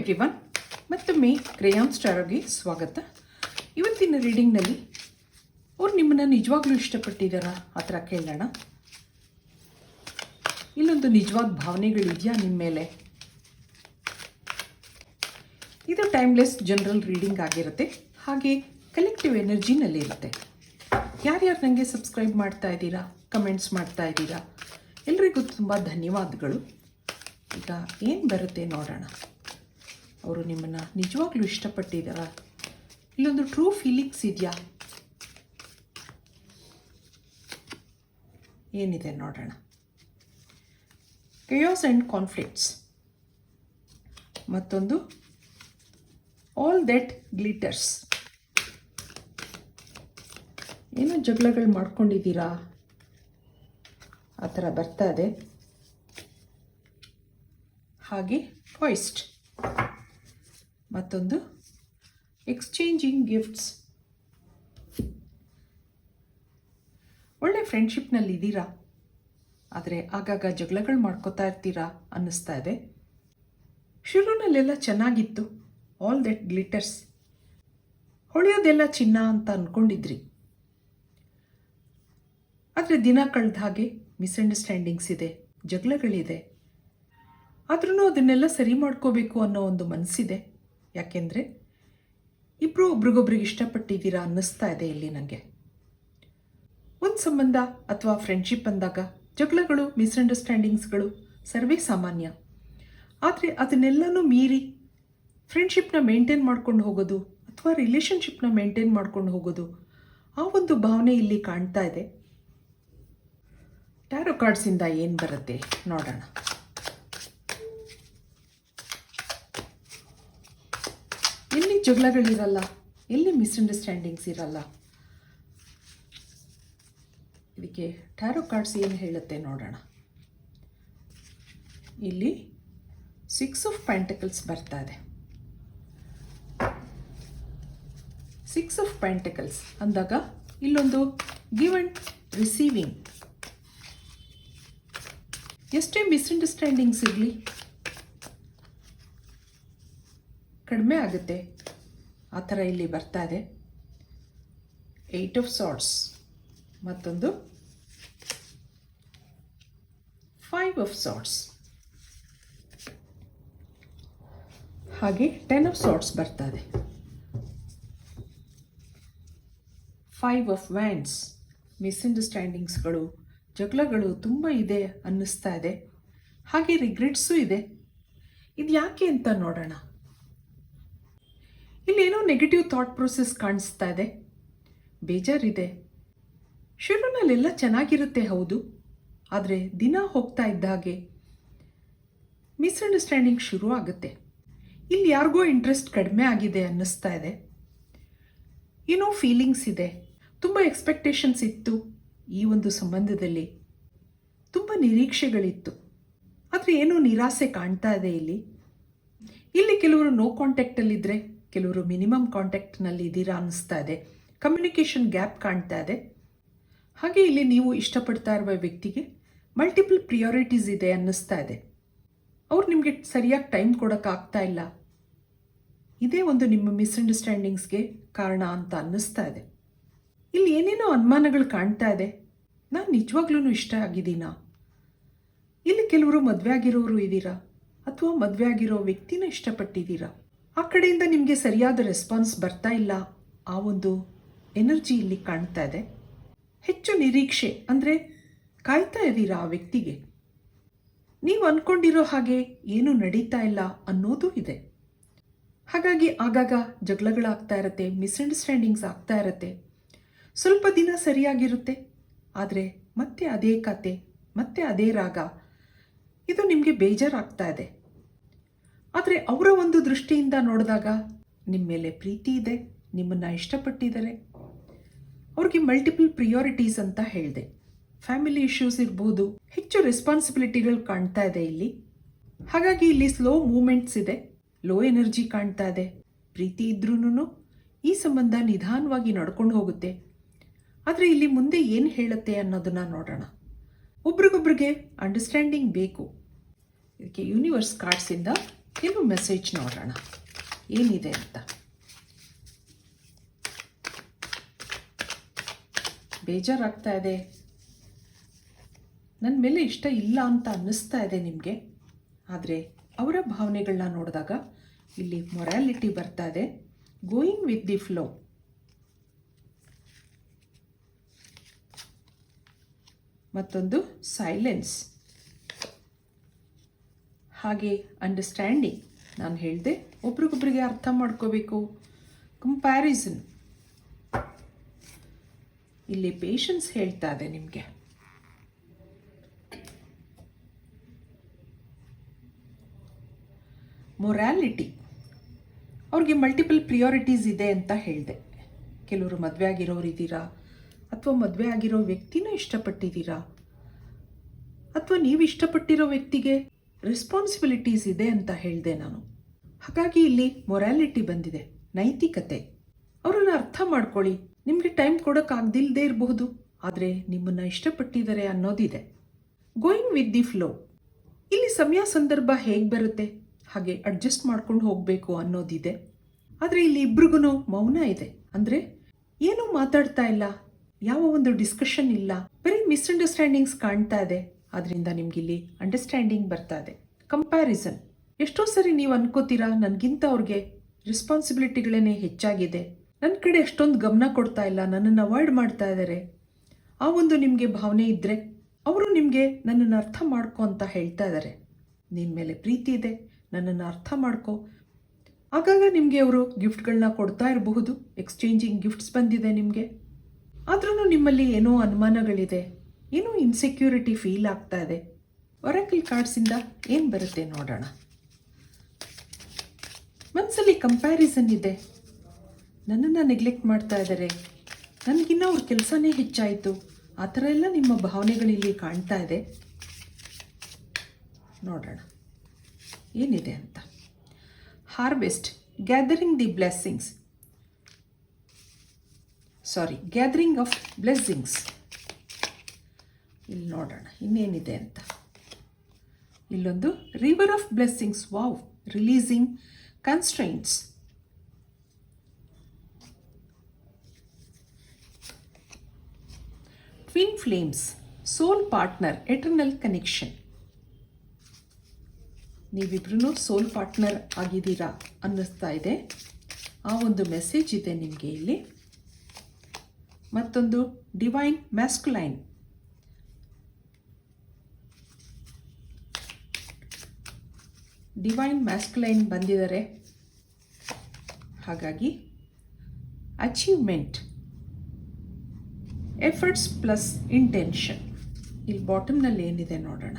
Everyone, ಮತ್ತೊಮ್ಮೆ ಕ್ರೇಯಾನ್ ಸ್ಟಾರ್ಗೆ ಸ್ವಾಗತ. ಇವತ್ತಿನ ರೀಡಿಂಗ್ನಲ್ಲಿ ಅವ್ರು ನಿಮ್ಮನ್ನು ನಿಜವಾಗ್ಲೂ ಇಷ್ಟಪಟ್ಟಿದ್ದಾರಾ ಆ ಥರ ಕೇಳೋಣ. ಇಲ್ಲೊಂದು ನಿಜವಾದ ಭಾವನೆಗಳಿದೆಯಾ ನಿಮ್ಮ ಮೇಲೆ? ಇದು ಟೈಮ್ಲೆಸ್ ಜನರಲ್ ರೀಡಿಂಗ್ ಆಗಿರುತ್ತೆ, ಹಾಗೆ ಕಲೆಕ್ಟಿವ್ ಎನರ್ಜಿನಲ್ಲಿ ಇರುತ್ತೆ. ಯಾರ್ಯಾರು ನನಗೆ ಸಬ್ಸ್ಕ್ರೈಬ್ ಮಾಡ್ತಾ ಇದ್ದೀರಾ, ಕಮೆಂಟ್ಸ್ ಮಾಡ್ತಾ ಇದ್ದೀರಾ, ಎಲ್ರಿಗೂ ತುಂಬ ಧನ್ಯವಾದಗಳು. ಈಗ ಏನು ಬರುತ್ತೆ ನೋಡೋಣ. ಅವರು ನಿಮ್ಮನ್ನು ನಿಜವಾಗ್ಲೂ ಇಷ್ಟಪಟ್ಟಿದ್ದಾರಾ? ಇಲ್ಲೊಂದು ಟ್ರೂ ಫೀಲಿಂಗ್ಸ್ ಇದೆಯಾ? ಏನಿದೆ ನೋಡೋಣ. chaos ಆ್ಯಂಡ್ ಕಾನ್ಫ್ಲಿಕ್ಟ್ಸ್, ಮತ್ತೊಂದು ಆಲ್ ದಟ್ ಗ್ಲಿಟರ್ಸ್. ಏನೋ ಜಗಳಗಳು ಮಾಡ್ಕೊಂಡಿದ್ದೀರಾ ಆ ಥರ ಬರ್ತಾ ಇದೆ. ಹಾಗೆ ಫಾಯ್ಸ್ಟ್, ಮತ್ತೊಂದು ಎಕ್ಸ್ಚೇಂಜಿಂಗ್ ಗಿಫ್ಟ್ಸ್. ಒಳ್ಳೆ ಫ್ರೆಂಡ್ಶಿಪ್ನಲ್ಲಿ ಇದ್ದೀರಾ, ಆದರೆ ಆಗಾಗ ಜಗಳಗಳು ಮಾಡ್ಕೋತಾ ಇರ್ತೀರಾ ಅನ್ನಿಸ್ತಾ ಇದೆ. ಶುರುನಲ್ಲೆಲ್ಲ ಚೆನ್ನಾಗಿತ್ತು, ಆಲ್ ದಟ್ ಗ್ಲಿಟರ್ಸ್, ಹೊಳೆಯೋದೆಲ್ಲ ಚಿನ್ನ ಅಂತ ಅಂದ್ಕೊಂಡಿದ್ರಿ. ಆದರೆ ದಿನ ಕಳೆದ ಹಾಗೆ ಮಿಸ್ಅಂಡರ್ಸ್ಟ್ಯಾಂಡಿಂಗ್ಸ್ ಇದೆ, ಜಗಳಗಳಿದೆ. ಆದ್ರೂ ಅದನ್ನೆಲ್ಲ ಸರಿ ಮಾಡ್ಕೋಬೇಕು ಅನ್ನೋ ಒಂದು ಮನಸ್ಸಿದೆ. ಯಾಕೆಂದರೆ ಇಬ್ಬರು ಒಬ್ರಿಗೊಬ್ರಿಗೆ ಇಷ್ಟಪಟ್ಟಿದ್ದೀರಾ ಅನ್ನಿಸ್ತಾ ಇದೆ ಇಲ್ಲಿ ನನಗೆ. ಒಂದು ಸಂಬಂಧ ಅಥವಾ ಫ್ರೆಂಡ್ಶಿಪ್ ಅಂದಾಗ ಜಗಳಗಳು, ಮಿಸ್ಅಂಡರ್ಸ್ಟ್ಯಾಂಡಿಂಗ್ಸ್ಗಳು ಸರ್ವೇ ಸಾಮಾನ್ಯ. ಆದರೆ ಅದನ್ನೆಲ್ಲನೂ ಮೀರಿ ಫ್ರೆಂಡ್ಶಿಪ್ನ ಮೇಂಟೈನ್ ಮಾಡ್ಕೊಂಡು ಹೋಗೋದು ಅಥವಾ ರಿಲೇಷನ್ಶಿಪ್ನ ಮೇಂಟೈನ್ ಮಾಡ್ಕೊಂಡು ಹೋಗೋದು, ಆ ಒಂದು ಭಾವನೆ ಇಲ್ಲಿ ಕಾಣ್ತಾ ಇದೆ. ಟ್ಯಾರೋ ಕಾರ್ಡ್ಸಿಂದ ಏನು ಬರುತ್ತೆ ನೋಡೋಣ. ಎಲ್ಲಿ ಜಗಳಗಳಿರಲ್ಲ, ಎಲ್ಲಿ ಮಿಸ್ಅಂಡರ್ಸ್ಟ್ಯಾಂಡಿಂಗ್ಸ್ ಇರಲ್ಲ. ಇದಕ್ಕೆ ಟ್ಯಾರೋ ಕಾರ್ಡ್ಸ್ ಏನು ಹೇಳುತ್ತೆ ನೋಡೋಣ. ಇಲ್ಲಿ 6 ಆಫ್ ಪೆಂಟಕಲ್ಸ್ ಬರ್ತಾ ಇದೆ. 6 ಆಫ್ ಪೆಂಟಕಲ್ಸ್ ಅಂದಾಗ ಇಲ್ಲೊಂದು ಗಿವ್ ಆ್ಯಂಡ್ ರಿಸೀವಿಂಗ್. ಎಷ್ಟೇ ಮಿಸ್ಅಂಡರ್ಸ್ಟ್ಯಾಂಡಿಂಗ್ಸ್ ಇರಲಿ ಕಡಿಮೆ ಆಗುತ್ತೆ, ಆ ಥರ ಇಲ್ಲಿ ಬರ್ತಾ ಇದೆ. 8 ಆಫ್ ಸಾರ್ಟ್ಸ್, ಮತ್ತೊಂದು 5 ಆಫ್ ಸಾರ್ಟ್ಸ್, ಹಾಗೆ 10 ಆಫ್ ಸಾರ್ಟ್ಸ್ ಬರ್ತಾ ಇದೆ. 5 ಆಫ್ ವ್ಯಾಂಡ್ಸ್, ಮಿಸ್ಅಂಡರ್ಸ್ಟ್ಯಾಂಡಿಂಗ್ಸ್ಗಳು, ಜಗಳಗಳು ತುಂಬ ಇದೆ ಅನ್ನಿಸ್ತಾ ಇದೆ. ಹಾಗೆ ರಿಗ್ರೆಟ್ಸು ಇದೆ. ಇದು ಯಾಕೆ ಅಂತ ನೋಡೋಣ. ಇಲ್ಲೇನೋ ನೆಗೆಟಿವ್ ಥಾಟ್ ಪ್ರೊಸೆಸ್ ಕಾಣಿಸ್ತಾ ಇದೆ, ಬೇಜಾರಿದೆ. ಶುರುನಲ್ಲೆಲ್ಲ ಚೆನ್ನಾಗಿರುತ್ತೆ ಹೌದು, ಆದರೆ ದಿನ ಹೋಗ್ತಾ ಇದ್ದ ಹಾಗೆ ಮಿಸ್ಅಂಡರ್ಸ್ಟ್ಯಾಂಡಿಂಗ್ ಶುರು ಆಗುತ್ತೆ. ಇಲ್ಲಿ ಯಾರಿಗೋ ಇಂಟ್ರೆಸ್ಟ್ ಕಡಿಮೆ ಆಗಿದೆ ಅನ್ನಿಸ್ತಾ ಇದೆ. ಏನೋ ಫೀಲಿಂಗ್ಸ್ ಇದೆ, ತುಂಬ ಎಕ್ಸ್ಪೆಕ್ಟೇಷನ್ಸ್ ಇತ್ತು ಈ ಒಂದು ಸಂಬಂಧದಲ್ಲಿ, ತುಂಬ ನಿರೀಕ್ಷೆಗಳಿತ್ತು, ಆದರೆ ಏನೋ ನಿರಾಸೆ ಕಾಣ್ತಾ ಇದೆ ಇಲ್ಲಿ. ಇಲ್ಲಿ ಕೆಲವರು ನೋ ಕಾಂಟ್ಯಾಕ್ಟಲ್ಲಿದ್ದರೆ, ಕೆಲವರು ಮಿನಿಮಮ್ ಕಾಂಟ್ಯಾಕ್ಟ್ನಲ್ಲಿ ಇದ್ದೀರಾ ಅನ್ನಿಸ್ತಾ ಇದೆ. ಕಮ್ಯುನಿಕೇಷನ್ ಗ್ಯಾಪ್ ಕಾಣ್ತಾ ಇದೆ. ಹಾಗೆ ಇಲ್ಲಿ ನೀವು ಇಷ್ಟಪಡ್ತಾ ಇರುವ ವ್ಯಕ್ತಿಗೆ ಮಲ್ಟಿಪಲ್ ಪ್ರಿಯಾರಿಟೀಸ್ ಇದೆ ಅನ್ನಿಸ್ತಾ ಇದೆ. ಅವ್ರು ನಿಮಗೆ ಸರಿಯಾಗಿ ಟೈಮ್ ಕೊಡೋಕ್ಕಾಗ್ತಾ ಇಲ್ಲ. ಇದೇ ಒಂದು ನಿಮ್ಮ ಮಿಸ್ಅಂಡರ್ಸ್ಟ್ಯಾಂಡಿಂಗ್ಸ್ಗೆ ಕಾರಣ ಅಂತ ಅನ್ನಿಸ್ತಾ ಇದೆ. ಇಲ್ಲಿ ಏನೇನೋ ಅನುಮಾನಗಳು ಕಾಣ್ತಾ ಇದೆ. ನಾನು ನಿಜವಾಗ್ಲೂ ಇಷ್ಟ ಆಗಿದ್ದೀನಾ? ಇಲ್ಲಿ ಕೆಲವರು ಮದುವೆ ಆಗಿರೋರು ಇದ್ದೀರಾ, ಅಥವಾ ಮದುವೆ ಆಗಿರೋ ವ್ಯಕ್ತಿನ ಇಷ್ಟಪಟ್ಟಿದ್ದೀರಾ. ಆ ಕಡೆಯಿಂದ ನಿಮಗೆ ಸರಿಯಾದ ರೆಸ್ಪಾನ್ಸ್ ಬರ್ತಾ ಇಲ್ಲ, ಆ ಒಂದು ಎನರ್ಜಿ ಇಲ್ಲಿ ಕಾಣ್ತಾ ಇದೆ. ಹೆಚ್ಚು ನಿರೀಕ್ಷೆ ಅಂದರೆ ಕಾಯ್ತಾ ಇದ್ದೀರಾ ಆ ವ್ಯಕ್ತಿಗೆ. ನೀವು ಅಂದ್ಕೊಂಡಿರೋ ಹಾಗೆ ಏನು ನಡೀತಾ ಇಲ್ಲ ಅನ್ನೋದು ಇದೆ. ಹಾಗಾಗಿ ಆಗಾಗ ಜಗಳಗಳಾಗ್ತಾ ಇರುತ್ತೆ, ಮಿಸ್ಅಂಡರ್ಸ್ಟ್ಯಾಂಡಿಂಗ್ಸ್ ಆಗ್ತಾ ಇರುತ್ತೆ. ಸ್ವಲ್ಪ ದಿನ ಸರಿಯಾಗಿರುತ್ತೆ, ಆದರೆ ಮತ್ತೆ ಅದೇ ಕತೆ, ಮತ್ತೆ ಅದೇ ರಾಗ. ಇದು ನಿಮಗೆ ಬೇಜಾರಾಗ್ತಾ ಇದೆ. ಆದರೆ ಅವರ ಒಂದು ದೃಷ್ಟಿಯಿಂದ ನೋಡಿದಾಗ ನಿಮ್ಮ ಮೇಲೆ ಪ್ರೀತಿ ಇದೆ, ನಿಮ್ಮನ್ನು ಇಷ್ಟಪಟ್ಟಿದ್ದಾರೆ. ಅವ್ರಿಗೆ ಮಲ್ಟಿಪಲ್ ಪ್ರಿಯಾರಿಟೀಸ್ ಅಂತ ಹೇಳಿದೆ. ಫ್ಯಾಮಿಲಿ ಇಶ್ಯೂಸ್ ಇರ್ಬೋದು, ಹೆಚ್ಚು ರೆಸ್ಪಾನ್ಸಿಬಿಲಿಟಿಗಳು ಕಾಣ್ತಾ ಇದೆ ಇಲ್ಲಿ. ಹಾಗಾಗಿ ಇಲ್ಲಿ ಸ್ಲೋ ಮೂಮೆಂಟ್ಸ್ ಇದೆ, ಲೋ ಎನರ್ಜಿ ಕಾಣ್ತಾ ಇದೆ. ಪ್ರೀತಿ ಇದ್ರೂ ಈ ಸಂಬಂಧ ನಿಧಾನವಾಗಿ ನಡ್ಕೊಂಡು ಹೋಗುತ್ತೆ. ಆದರೆ ಇಲ್ಲಿ ಮುಂದೆ ಏನು ಹೇಳುತ್ತೆ ಅನ್ನೋದನ್ನು ನೋಡೋಣ. ಒಬ್ರಿಗೊಬ್ರಿಗೆ ಅಂಡರ್ಸ್ಟ್ಯಾಂಡಿಂಗ್ ಬೇಕು. ಇದಕ್ಕೆ ಯೂನಿವರ್ಸ್ ಕಾರ್ಡ್ಸಿಂದ ಕೆಲವು ಮೆಸೇಜ್ ನೋಡೋಣ ಏನಿದೆ ಅಂತ. ಬೇಜಾರಾಗ್ತಾ ಇದೆ, ನನ್ನ ಮೇಲೆ ಇಷ್ಟ ಇಲ್ಲ ಅಂತ ಅನ್ನಿಸ್ತಾ ಇದೆ ನಿಮಗೆ. ಆದರೆ ಅವರ ಭಾವನೆಗಳನ್ನ ನೋಡಿದಾಗ ಇಲ್ಲಿ ಮೊರಾಲಿಟಿ ಬರ್ತಾ ಇದೆ, ಗೋಯಿಂಗ್ ವಿತ್ ದಿ ಫ್ಲೋ. ಮತ್ತೊಂದು ಸೈಲೆನ್ಸ್, ಹಾಗೆ ಅಂಡರ್ಸ್ಟ್ಯಾಂಡಿಂಗ್. ನಾನು ಹೇಳಿದೆ ಒಬ್ರಿಗೊಬ್ರಿಗೆ ಅರ್ಥ ಮಾಡ್ಕೋಬೇಕು. ಕಂಪ್ಯಾರಿಸನ್, ಇಲ್ಲಿ ಪೇಷನ್ಸ್ ಹೇಳ್ತಾ ಇದೆ ನಿಮಗೆ. ಮೊರಾಲಿಟಿ, ಅವ್ರಿಗೆ ಮಲ್ಟಿಪಲ್ ಪ್ರಿಯಾರಿಟೀಸ್ ಇದೆ ಅಂತ ಹೇಳಿದೆ. ಕೆಲವರು ಮದುವೆ ಆಗಿರೋರು ಇದ್ದೀರಾ, ಅಥವಾ ಮದುವೆ ಆಗಿರೋ ವ್ಯಕ್ತಿನೂ ಇಷ್ಟಪಟ್ಟಿದ್ದೀರಾ, ಅಥವಾ ನೀವು ಇಷ್ಟಪಟ್ಟಿರೋ ವ್ಯಕ್ತಿಗೆ ರೆಸ್ಪಾನ್ಸಿಬಿಲಿಟೀಸ್ ಇದೆ ಅಂತ ಹೇಳಿದೆ ನಾನು. ಹಾಗಾಗಿ ಇಲ್ಲಿ ಮೊರಾಲಿಟಿ ಬಂದಿದೆ, ನೈತಿಕತೆ. ಅವರನ್ನು ಅರ್ಥ ಮಾಡ್ಕೊಳ್ಳಿ. ನಿಮಗೆ ಟೈಮ್ ಕೊಡೋಕ್ಕಾಗ್ದಿಲ್ಲದೆ ಇರಬಹುದು, ಆದರೆ ನಿಮ್ಮನ್ನು ಇಷ್ಟಪಟ್ಟಿದ್ದಾರೆ ಅನ್ನೋದಿದೆ. ಗೋಯಿಂಗ್ ವಿತ್ ದಿ ಫ್ಲೋ, ಇಲ್ಲಿ ಸಮಯ ಸಂದರ್ಭ ಹೇಗೆ ಬರುತ್ತೆ ಹಾಗೆ ಅಡ್ಜಸ್ಟ್ ಮಾಡ್ಕೊಂಡು ಹೋಗಬೇಕು ಅನ್ನೋದಿದೆ. ಆದರೆ ಇಲ್ಲಿ ಇಬ್ರಿಗೂ ಮೌನ ಇದೆ, ಅಂದರೆ ಏನೂ ಮಾತಾಡ್ತಾ ಇಲ್ಲ, ಯಾವ ಒಂದು ಡಿಸ್ಕಷನ್ ಇಲ್ಲ, ಬರೀ ಮಿಸ್ಅಂಡರ್ಸ್ಟ್ಯಾಂಡಿಂಗ್ಸ್ ಕಾಣ್ತಾ ಇದೆ. ಅದರಿಂದ ನಿಮ್ಗಿಲ್ಲಿ ಅಂಡರ್ಸ್ಟ್ಯಾಂಡಿಂಗ್ ಬರ್ತಾ ಇದೆ. ಕಂಪ್ಯಾರಿಸನ್, ಎಷ್ಟೋ ಸರಿ ನೀವು ಅನ್ಕೋತೀರಾ ನನಗಿಂತ ಅವ್ರಿಗೆ ರೆಸ್ಪಾನ್ಸಿಬಿಲಿಟಿಗಳೇ ಹೆಚ್ಚಾಗಿದೆ, ನನ್ನ ಕಡೆ ಎಷ್ಟೊಂದು ಗಮನ ಕೊಡ್ತಾ ಇಲ್ಲ, ನನ್ನನ್ನು ಅವಾಯ್ಡ್ ಮಾಡ್ತಾ ಇದ್ದಾರೆ. ಆ ಒಂದು ನಿಮಗೆ ಭಾವನೆ ಇದ್ದರೆ ಅವರು ನಿಮಗೆ ನನ್ನನ್ನು ಅರ್ಥ ಮಾಡ್ಕೊ ಅಂತ ಹೇಳ್ತಾ ಇದ್ದಾರೆ. ನಿನ್ನ ಮೇಲೆ ಪ್ರೀತಿ ಇದೆ, ನನ್ನನ್ನು ಅರ್ಥ ಮಾಡ್ಕೊ. ಆಗಾಗ ನಿಮಗೆ ಅವರು ಗಿಫ್ಟ್ಗಳನ್ನ ಕೊಡ್ತಾ ಇರಬಹುದು, ಎಕ್ಸ್ಚೇಂಜಿಂಗ್ ಗಿಫ್ಟ್ಸ್ ಬಂದಿದೆ ನಿಮಗೆ. ಆದ್ರೂ ನಿಮ್ಮಲ್ಲಿ ಏನೋ ಅನುಮಾನಗಳಿದೆ, ಏನೋ ಇನ್ಸೆಕ್ಯೂರಿಟಿ ಫೀಲ್ ಆಗ್ತಾ ಇದೆ. ಒರಾಕಲ್ ಕಾರ್ಡ್ಸಿಂದ ಏನು ಬರುತ್ತೆ ನೋಡೋಣ. ಮನಸ್ಸಲ್ಲಿ ಕಂಪ್ಯಾರಿಸನ್ ಇದೆ, ನನ್ನನ್ನು ನೆಗ್ಲೆಕ್ಟ್ ಮಾಡ್ತಾ ಇದ್ದಾರೆ, ನನಗಿನ್ನ ಅವ್ರ ಕೆಲಸನೇ ಹೆಚ್ಚಾಯಿತು, ಆ ಥರ ಎಲ್ಲ ನಿಮ್ಮ ಭಾವನೆಗಳಿಲ್ಲಿ ಕಾಣ್ತಾ ಇದೆ. ನೋಡೋಣ ಏನಿದೆ ಅಂತ. Harvest, gathering the blessings, gathering of blessings. ಇಲ್ಲಿ ನೋಡೋಣ ಇನ್ನೇನಿದೆ ಅಂತ. ಇಲ್ಲೊಂದು river of blessings, wow, releasing constraints. Twin flames, soul partner, eternal connection. ನೀವಿಬ್ರು ಸೋಲ್ ಪಾರ್ಟ್ನರ್ ಆಗಿದ್ದೀರಾ ಅನ್ನಿಸ್ತಾ ಇದೆ. ಆ ಒಂದು ಮೆಸೇಜ್ ಇದೆ ನಿಮಗೆ ಇಲ್ಲಿ. ಮತ್ತೊಂದು ಡಿವೈನ್ ಮ್ಯಾಸ್ಕುಲೈನ್, ಡಿವೈನ್ ಮ್ಯಾಸ್ಕುಲೈನ್ ಬಂದಿದ್ದಾರೆ. ಹಾಗಾಗಿ ಅಚೀವ್ಮೆಂಟ್, ಎಫರ್ಟ್ಸ್ ಪ್ಲಸ್ ಇಂಟೆನ್ಷನ್. ಇಲ್ಲಿ ಬಾಟಮ್ನಲ್ಲಿ ಏನಿದೆ ನೋಡೋಣ.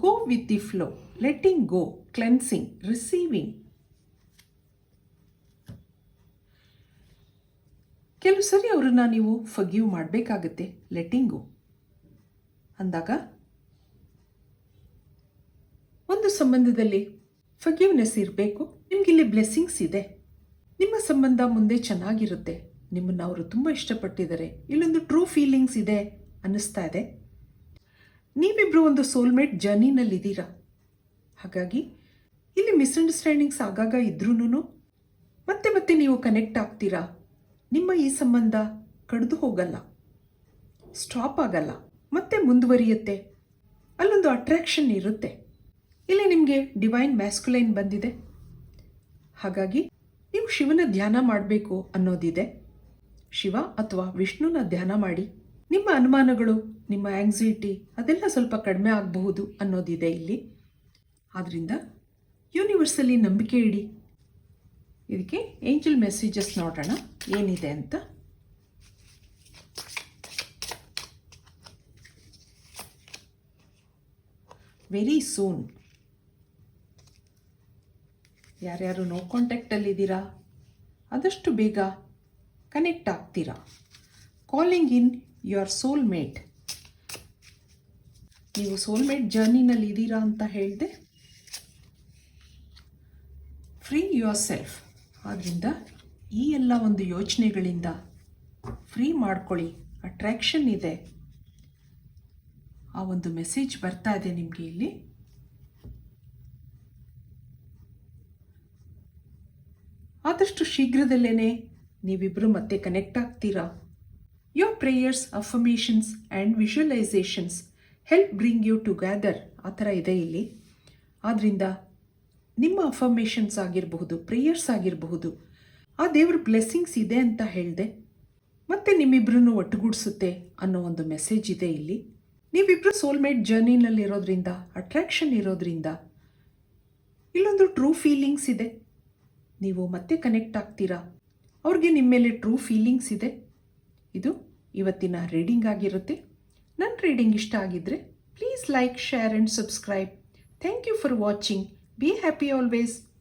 Go with the flow, letting go, cleansing, receiving. ಕೆಲವು ಸರಿ ಅವ್ರನ್ನ ನೀವು ಫರ್ಗಿವ್ ಮಾಡಬೇಕಾಗತ್ತೆ. ಲೆಟ್ಟಿಂಗ್ ಗೋ ಅಂದಾಗ ಒಂದು ಸಂಬಂಧದಲ್ಲಿ ಫರ್ಗಿವ್ನೆಸ್ ಇರಬೇಕು. ನಿಮಗಿಲ್ಲಿ ಬ್ಲೆಸ್ಸಿಂಗ್ಸ್ ಇದೆ, ನಿಮ್ಮ ಸಂಬಂಧ ಮುಂದೆ ಚೆನ್ನಾಗಿರುತ್ತೆ, ನಿಮ್ಮನ್ನು ಅವರು ತುಂಬ ಇಷ್ಟಪಟ್ಟಿದ್ದಾರೆ, ಇಲ್ಲೊಂದು ಟ್ರೂ ಫೀಲಿಂಗ್ಸ್ ಇದೆ ಅನ್ನಿಸ್ತಾ ಇದೆ. ನೀವಿಬ್ಬರು ಒಂದು ಸೋಲ್ಮೇಟ್ ಜರ್ನಿನಲ್ಲಿದ್ದೀರಾ. ಹಾಗಾಗಿ ಇಲ್ಲಿ ಮಿಸ್ಅಂಡರ್ಸ್ಟ್ಯಾಂಡಿಂಗ್ಸ್ ಆಗಾಗ ಇದ್ರೂ ಮತ್ತೆ ಮತ್ತೆ ನೀವು ಕನೆಕ್ಟ್ ಆಗ್ತೀರಾ. ನಿಮ್ಮ ಈ ಸಂಬಂಧ ಕಡಿದು ಹೋಗಲ್ಲ, ಸ್ಟಾಪ್ ಆಗಲ್ಲ, ಮತ್ತೆ ಮುಂದುವರಿಯುತ್ತೆ. ಅಲ್ಲೊಂದು ಅಟ್ರಾಕ್ಷನ್ ಇರುತ್ತೆ. ಇಲ್ಲಿ ನಿಮಗೆ ಡಿವೈನ್ ಮ್ಯಾಸ್ಕುಲೈನ್ ಬಂದಿದೆ. ಹಾಗಾಗಿ ನೀವು ಶಿವನ ಧ್ಯಾನ ಮಾಡಬೇಕು ಅನ್ನೋದಿದೆ. ಶಿವ ಅಥವಾ ವಿಷ್ಣುನ ಧ್ಯಾನ ಮಾಡಿ. ನಿಮ್ಮ ಅನುಮಾನಗಳು, ನಿಮ್ಮ ಆಂಗ್ಸೈಟಿ ಅದೆಲ್ಲ ಸ್ವಲ್ಪ ಕಡಿಮೆ ಆಗಬಹುದು ಅನ್ನೋದಿದೆ ಇಲ್ಲಿ. ಆದ್ದರಿಂದ ಯೂನಿವರ್ಸಲ್ಲಿ ನಂಬಿಕೆ ಇಡಿ. ಇದಕ್ಕೆ ಏಂಜಲ್ ಮೆಸೇಜಸ್ ನೋಡೋಣ ಏನಿದೆ ಅಂತ. ವೆರಿ ಸೂನ್, ಯಾರ್ಯಾರು ನೋ ಕಾಂಟ್ಯಾಕ್ಟಲ್ಲಿದ್ದೀರಾ ಆದಷ್ಟು ಬೇಗ ಕನೆಕ್ಟ್ ಆಗ್ತೀರಾ. ಕಾಲಿಂಗ್ ಇನ್ ಯುವರ್ ಸೋಲ್ಮೇಟ್, ನೀವು ಸೋಲ್ಮೇಟ್ ಜರ್ನಿನಲ್ಲಿ ಇದ್ದೀರಾ ಅಂತ ಹೇಳಿದೆ. ಫ್ರೀ ಯುವರ್ ಸೆಲ್ಫ್, ಆದ್ದರಿಂದ ಈ ಎಲ್ಲ ಒಂದು ಯೋಚನೆಗಳಿಂದ ಫ್ರೀ ಮಾಡ್ಕೊಳ್ಳಿ. ಅಟ್ರಾಕ್ಷನ್ ಇದೆ, ಆ ಒಂದು ಮೆಸೇಜ್ ಬರ್ತಾ ಇದೆ ನಿಮಗೆ ಇಲ್ಲಿ. ಆದಷ್ಟು ಶೀಘ್ರದಲ್ಲೇ ನೀವಿಬ್ಬರು ಮತ್ತೆ ಕನೆಕ್ಟ್ ಆಗ್ತೀರಾ. Your prayers, affirmations and visualisations help bring you together. ಆ ಥರ ಇದೆ ಇಲ್ಲಿ. ಆದ್ದರಿಂದ ನಿಮ್ಮ ಅಫರ್ಮೇಷನ್ಸ್ ಆಗಿರಬಹುದು, ಪ್ರೇಯರ್ಸ್ ಆಗಿರಬಹುದು, ಆ ದೇವ್ರ ಬ್ಲೆಸ್ಸಿಂಗ್ಸ್ ಇದೆ ಅಂತ ಹೇಳಿದೆ. ಮತ್ತು ನಿಮ್ಮಿಬ್ಬರನ್ನು ಒಟ್ಟುಗೂಡಿಸುತ್ತೆ ಅನ್ನೋ ಒಂದು ಮೆಸೇಜ್ ಇದೆ ಇಲ್ಲಿ. ನೀವಿಬ್ಬರು ಸೋಲ್ಮೇಟ್ ಜರ್ನಿನಲ್ಲಿರೋದ್ರಿಂದ, ಅಟ್ರಾಕ್ಷನ್ ಇರೋದ್ರಿಂದ ಇಲ್ಲೊಂದು ಟ್ರೂ ಫೀಲಿಂಗ್ಸ್ ಇದೆ. ನೀವು ಮತ್ತೆ ಕನೆಕ್ಟ್ ಆಗ್ತೀರಾ. ಅವ್ರಿಗೆ ನಿಮ್ಮ ಮೇಲೆ ಟ್ರೂ ಫೀಲಿಂಗ್ಸ್ ಇದೆ. ಇದು ಇವತ್ತಿನ ರೀಡಿಂಗ್ ಆಗಿರುತ್ತೆ. ನನ್ನ ರೀಡಿಂಗ್ ಇಷ್ಟ ಆಗಿದ್ದರೆ please like, share and subscribe. Thank you for watching. Be happy always.